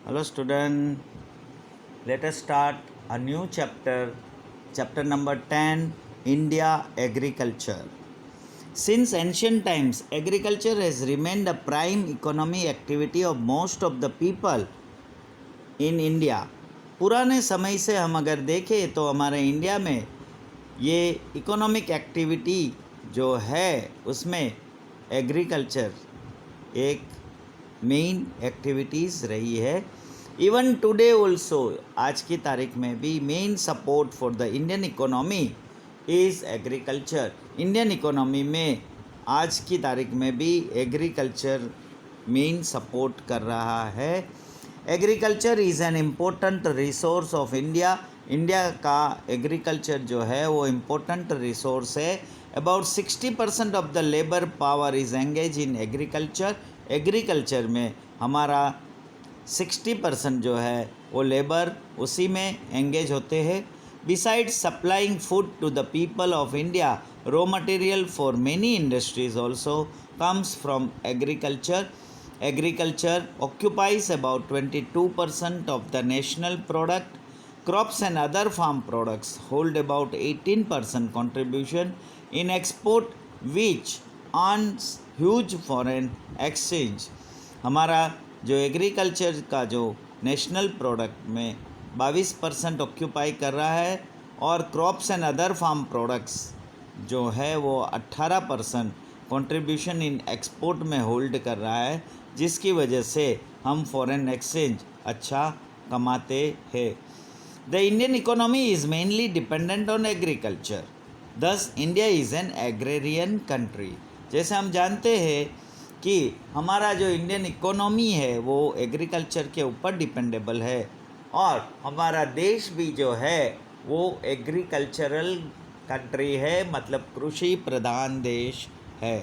Hello student, let us start a new chapter, chapter number 10, India Agriculture. Since ancient times, agriculture has remained a prime economy activity of most of the people in India. पुराने समय से हम अगर देखें तो हमारे India में ये इकोनॉमिक एक्टिविटी जो है उसमें एग्रीकल्चर एक मेन एक्टिविटीज़ रही है. इवन टुडे ऑल्सो, आज की तारीख में भी main support for the Indian economy is agriculture. Indian economy में आज की तारीख में भी एग्रीकल्चर मेन सपोर्ट कर रहा है. Agriculture is an important resource of India. India का एग्रीकल्चर जो है वो इम्पोर्टेंट रिसोर्स है. About 60% of the labour power is engage in agriculture. Agriculture में हमारा 60% जो है वो लेबर उसी में एंगेज होते हैं. Besides supplying food to the people of India, raw material for many industries also comes from agriculture. Agriculture occupies about 22% of the national product. Crops and other farm products hold about 18% contribution in export, which earns huge foreign exchange. हमारा जो agriculture का जो national product में 22% occupy कर रहा है और crops and other farm products जो है वो 18% कंट्रीब्यूशन इन एक्सपोर्ट में होल्ड कर रहा है, जिसकी वजह से हम फॉरेन एक्सचेंज अच्छा कमाते हैं. The Indian economy is mainly dependent on agriculture. Thus India is an agrarian country. जैसे हम जानते हैं कि हमारा जो इंडियन इकोनॉमी है वो एग्रीकल्चर के ऊपर डिपेंडेबल है और हमारा देश भी जो है वो एग्रीकल्चरल कंट्री है, मतलब कृषि प्रधान देश है.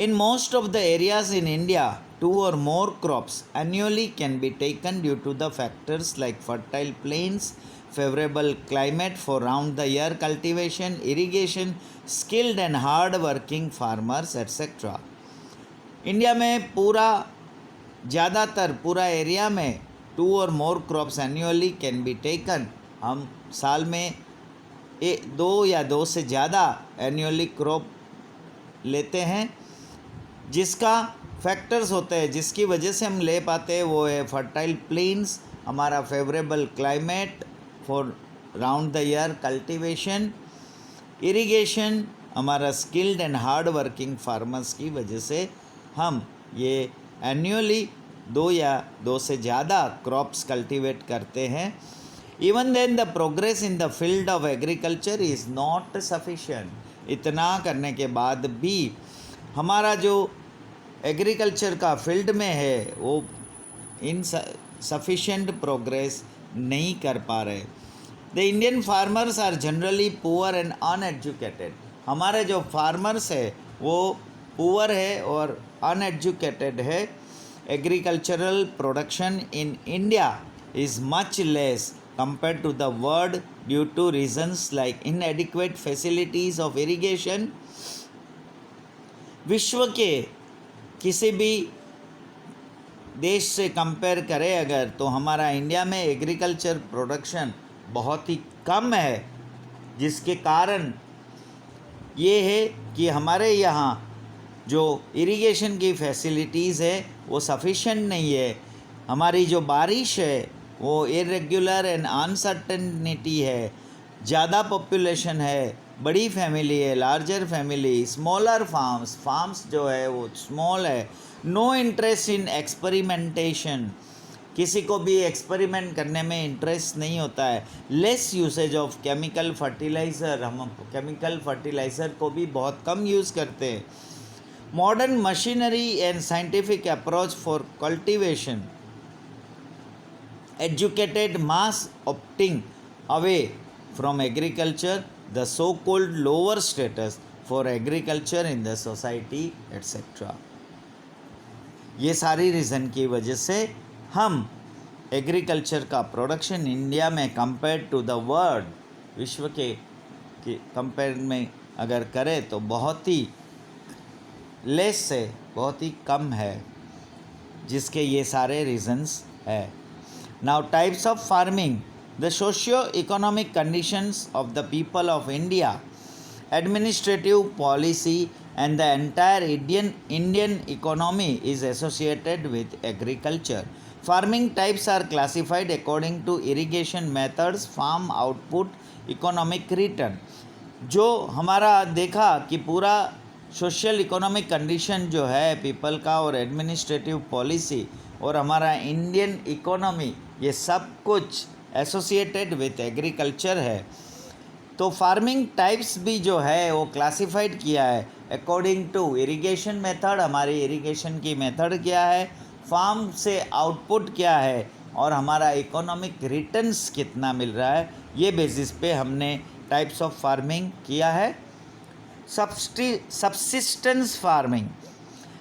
In most of the areas in India, 2 or more crops annually can be taken due to the factors like fertile plains, favorable climate for round the year cultivation, irrigation, skilled and hard working farmers, etc. India में ज़्यादातर पूरा area में 2 or more crops annually can be taken. हम साल में 2 या 2 से ज़्यादा एनुअली क्रॉप लेते हैं, जिसका फैक्टर्स होते हैं जिसकी वजह से हम ले पाते हैं. वो है फर्टाइल प्लेन्स, हमारा favourable climate for round the year cultivation, irrigation, हमारा skilled and hard working farmers की वजह से हम ये एनुअली 2 या 2 से ज़्यादा क्रॉप्स कल्टीवेट करते हैं. Even then the progress in the field of agriculture is not sufficient. इतना करने के बाद भी हमारा जो एग्रीकल्चर का फील्ड में है वो इन सफिशिएंट प्रोग्रेस नहीं कर पा रहे. The Indian farmers are generally poor and uneducated. हमारे जो फार्मर्स है वो पुअर है और अनएजुकेटेड है. Agricultural production in India is much less compared to the world due to reasons like inadequate facilities of irrigation. विश्व के किसी भी देश से कंपेयर करें अगर तो हमारा इंडिया में एग्रीकल्चर प्रोडक्शन बहुत ही कम है, जिसके कारण ये है कि हमारे यहाँ जो इरिगेशन की फैसिलिटीज़ है वो सफिशेंट नहीं है. हमारी जो बारिश है वो इरेगुलर एंड अनसर्टेनिटी है. ज़्यादा पॉपुलेशन है, बड़ी फैमिली है, लार्जर फैमिली, स्मॉलर फार्म्स जो है वो स्मॉल है. No interest in experimentation. किसी को भी एक्सपेरिमेंट करने में इंटरेस्ट नहीं होता है. Less usage of chemical fertiliser. हम केमिकल फर्टिलाइज़र को भी बहुत कम यूज़ करते हैं. Modern machinery and scientific approach for cultivation. Educated mass opting away from agriculture, the so-called lower status for agriculture in the society, etc. ये सारी reason की वजह से हम एग्रीकल्चर का प्रोडक्शन इंडिया में कंपेयर टू द वर्ल्ड, विश्व के कंपेयर में अगर करें तो बहुत ही लेस है, बहुत ही कम है. जिसके ये सारे रीजंस है। Now types of farming, the socio economic conditions of the people of India, administrative policy and the entire Indian economy is associated with agriculture. Farming types are classified according to irrigation methods, farm output, economic return. जो हमारा देखा कि पूरा social economic condition जो है people का और administrative policy और हमारा इंडियन इकोनॉमी, ये सब कुछ एसोसिएटेड विथ एग्रीकल्चर है। तो फार्मिंग टाइप्स भी जो है वो क्लासिफाइड किया है अकॉर्डिंग टू इरिगेशन मेथड, हमारी इरिगेशन की मेथड क्या है, फार्म से आउटपुट क्या है और हमारा इकोनॉमिक रिटर्न्स कितना मिल रहा है, ये बेसिस पे हमने टाइप्स ऑफ फार्मिंग किया है। Subsistence farming,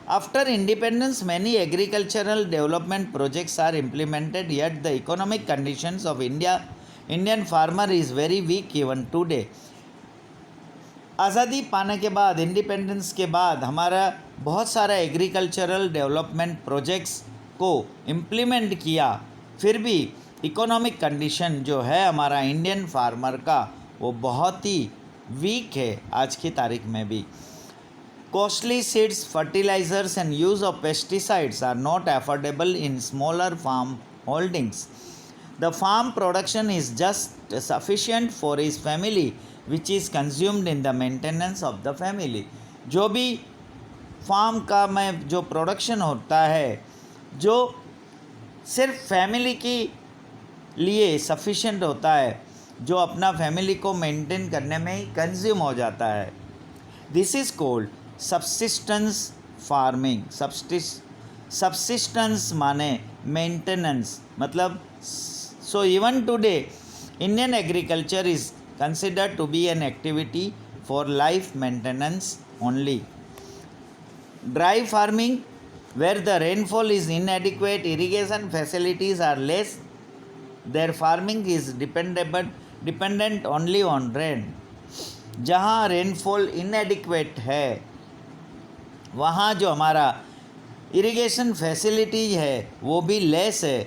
after independence many agricultural development projects are implemented, yet the economic conditions of Indian farmer is very weak even today. आज़ादी पाने के बाद, इंडिपेंडेंस के बाद हमारा बहुत सारा एग्रीकल्चरल डेवलपमेंट प्रोजेक्ट्स को इम्प्लीमेंट किया, फिर भी इकोनॉमिक कंडीशन जो है हमारा इंडियन फार्मर का वो बहुत ही वीक है आज की तारीख में भी। Costly seeds, fertilizers and use of pesticides are not affordable in smaller farm holdings. The farm production is just sufficient for his family, which is consumed in the maintenance of the family. जो भी farm का में जो production होता है जो सिर्फ family की लिए सफिशिएंट होता है, जो अपना फैमिली को मेंटेन करने में ही कंज्यूम हो जाता है, this is called subsistence farming. Subsistence माने मेंटेनेंस, मतलब so even today Indian agriculture is considered to be an activity for life maintenance only. Dry farming, where the rainfall is inadequate, irrigation facilities are less, their farming is dependent only on rain. जहाँ rainfall इनएडिक्वेट है वहाँ जो हमारा irrigation facilities है वो भी less है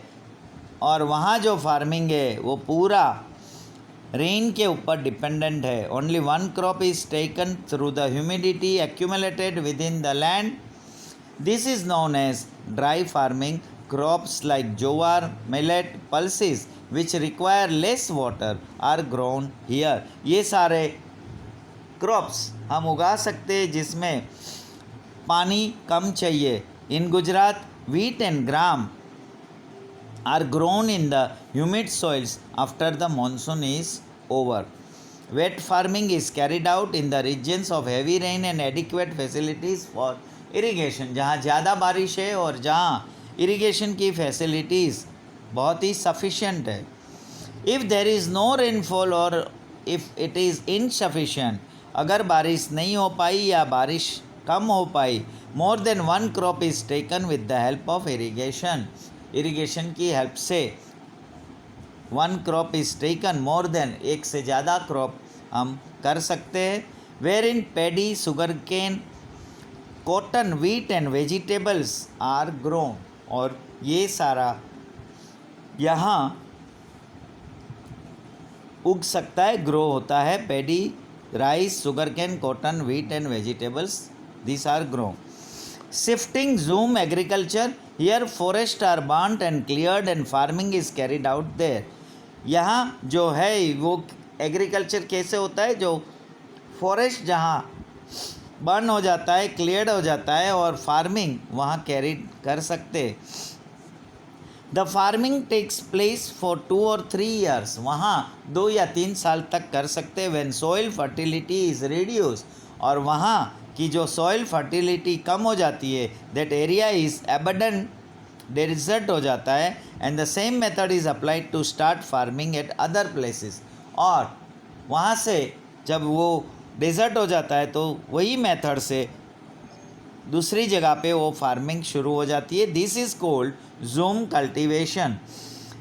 और वहाँ जो फार्मिंग है वो पूरा रेन के ऊपर डिपेंडेंट है। Only one crop is taken through the humidity accumulated within the land, this is known as dry farming. Crops like jowar, millet, pulses which require less water are grown here. ये सारे crops हम उगा सकते हैं जिसमें पानी कम चाहिए। इन Gujarat wheat and gram are grown in the humid soils after the monsoon is over. Wet farming is carried out in the regions of heavy rain and adequate facilities for irrigation, जहाँ ज़्यादा बारिश है और जहाँ इरिगेशन की facilities बहुत ही sufficient है। If there is no rainfall और इफ़ इट इज़ इनसफिशेंट, अगर बारिश नहीं हो पाई या बारिश कम हो पाई, more than one crop is taken with the help of irrigation. Irrigation की हेल्प से one crop is taken, more than एक से ज़्यादा क्रॉप हम कर सकते हैं। Wherein paddy, sugar cane, cotton, wheat and vegetables are grown, और ये सारा यहाँ उग सकता है, ग्रो होता है। Paddy, rice, sugar cane, cotton, wheat and vegetables, these are grown. Shifting zoom agriculture, here forests are burnt and cleared and farming is carried out there. यहाँ जो है वो एग्रीकल्चर कैसे होता है, जो फॉरेस्ट जहाँ बर्न हो जाता है, क्लियर्ड हो जाता है और फार्मिंग वहाँ कैरी कर सकते। The farming takes place for 2 or 3 years, वहाँ 2 या 3 साल तक कर सकते। When soil fertility is reduce, और वहाँ कि जो सॉइल फर्टिलिटी कम हो जाती है, that area is abandoned, desert हो जाता है। And the same method is applied to start farming at other places, और वहाँ से जब वो डेजर्ट हो जाता है तो वही मेथड से दूसरी जगह पे वो फार्मिंग शुरू हो जाती है। This is called zoom cultivation.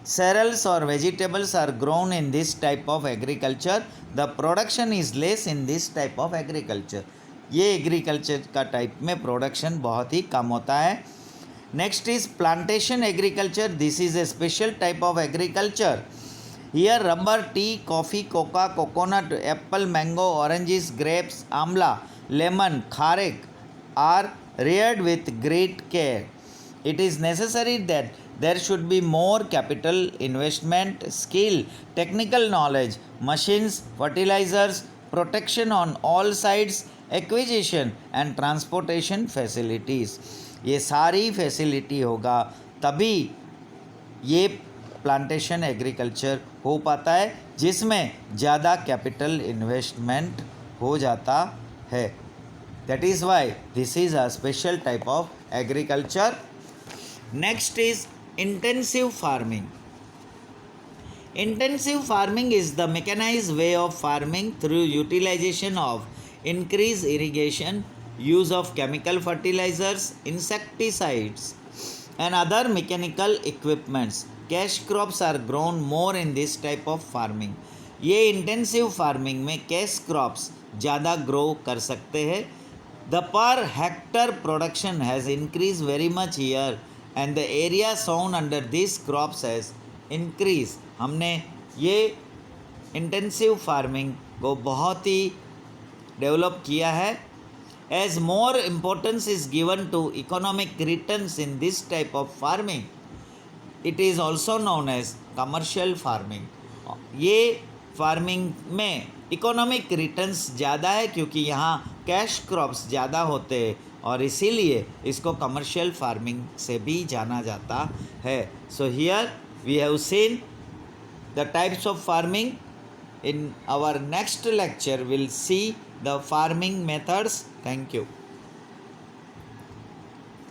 cereals or vegetables are grown in this type of agriculture. The production is less in this type of agriculture. ये एग्रीकल्चर का टाइप में प्रोडक्शन बहुत ही कम होता है। Next is plantation agriculture. This is a special type of agriculture. Here rubber, tea, coffee, coca, coconut, apple, mango, oranges, grapes, amla, lemon, kharek are reared with great care. It is necessary that there should be more capital investment, skill, technical knowledge, machines, fertilizers, protection on all sides, acquisition and transportation facilities. ये सारी facility होगा तभी ये plantation agriculture हो पाता है, जिसमें ज़्यादा कैपिटल इन्वेस्टमेंट हो जाता है. That is why this is a special type of agriculture. Next is intensive farming. Intensive farming is the mechanized way of farming through utilization of increased irrigation, use of chemical fertilizers, insecticides, and other mechanical equipments. Cash crops are grown more in this type of farming. ये intensive farming में cash crops ज़्यादा grow कर सकते हैं. The per hectare production has increase very much year and the area sown under this crops has increase. हमने ये intensive farming को बहुत ही डेवलप किया है. As more importance is given to economic returns in this type of farming, it is also known as commercial farming. ये farming में economic returns ज़्यादा है क्योंकि यहाँ कैश क्रॉप्स ज़्यादा होते हैं और इसीलिए इसको कमर्शियल फार्मिंग से भी जाना जाता है. So here we have seen the types of farming. In our next lecture we'll see the farming methods. Thank you.